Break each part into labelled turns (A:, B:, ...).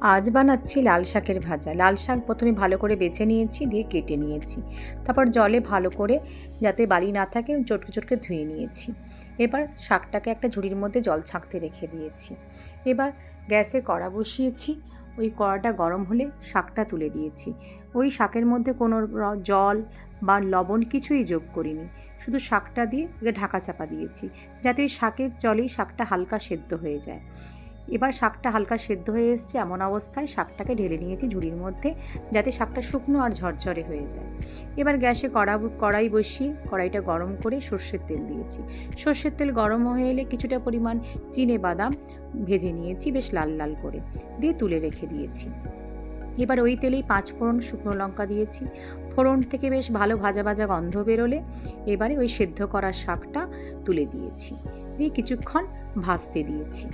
A: আজ বানাচ্ছি লাল শাকের ভাজা। লাল শাক প্রথমে ভালো করে বেছে নিয়েছি, দিয়ে কেটে নিয়েছি। তারপর জলে ভালো করে, যাতে বালি না থাকে, চটকে চটকে ধুয়ে নিয়েছি। এবার শাকটাকে একটা ঝুড়ির মধ্যে জল ছাঁকতে রেখে দিয়েছি। এবার গ্যাসে কড়া বসিয়েছি। ওই কড়াটা গরম হলে শাকটা তুলে দিয়েছি। ওই শাকের মধ্যে কোনো জল বা লবণ কিছুই যোগ করিনি, শুধু শাকটা দিয়ে ঢাকা চাপা দিয়েছি, যাতে ওই শাকের জলেই শাকটা হালকা সেদ্ধ হয়ে যায়। এবার শাকটা হালকা সেদ্ধ হয়ে এসছে, এমন অবস্থায় শাকটাকে ঢেলে নিয়েছি ঝুড়ির মধ্যে, যাতে শাকটা শুকনো আর ঝরঝরে হয়ে যায়। এবার গ্যাসে কড়াই বসিয়ে কড়াইটা গরম করে সর্ষের তেল দিয়েছি। সর্ষের তেল গরম হয়ে এলে কিছুটা পরিমাণ চিনে বাদাম ভেজে নিয়েছি বেশ লাল লাল করে, দিয়ে তুলে রেখে দিয়েছি। এবার ওই তেলেই 5 ফোড়ন শুকনো লঙ্কা দিয়েছি। ফোড়ন থেকে বেশ ভালো ভাজা ভাজা গন্ধ বেরোলে এবারে ওই সেদ্ধ করা শাকটা তুলে দিয়েছি, দিয়ে কিছুক্ষণ ভাজতে দিয়েছি।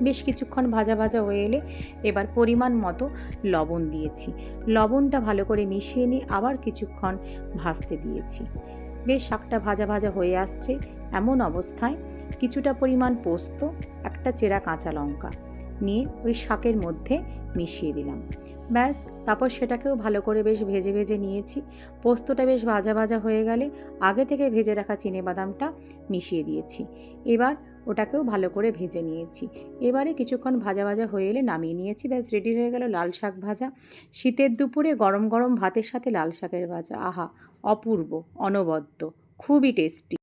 A: বেশ কিছুক্ষণ ভাজা ভাজা হয়ে এলে এবার পরিমাণ মতো লবণ দিয়েছি। লবণটা ভালো করে মিশিয়ে নিয়ে আবার কিছুক্ষণ ভাজতে দিয়েছি। বেশ শাকটা ভাজা ভাজা হয়ে আসছে, এমন অবস্থায় কিছুটা পরিমাণ পোস্ত, একটা চেরা কাঁচা লঙ্কা নিয়ে ওই শাকের মধ্যে মিশিয়ে দিলাম। ব্যাস, তারপর সেটাকেও ভালো করে বেশ ভেজে ভেজে নিয়েছি। পোস্তটা বেশ ভাজা ভাজা হয়ে গেলে আগে থেকে ভেজে রাখা চিনেবাদামটা মিশিয়ে দিয়েছি। এবার ওটাকেও ভালো করে ভেজে নিয়েছি। এবারে কিছুক্ষণ ভাজা ভাজা হয়ে এলে নামিয়ে নিয়েছি। ব্যাস, রেডি হয়ে গেল লাল শাক ভাজা। শীতের দুপুরে গরম গরম ভাতের সাথে লাল শাকের ভাজা, আহা, অপূর্ব, অনবদ্য, খুবই টেস্টি।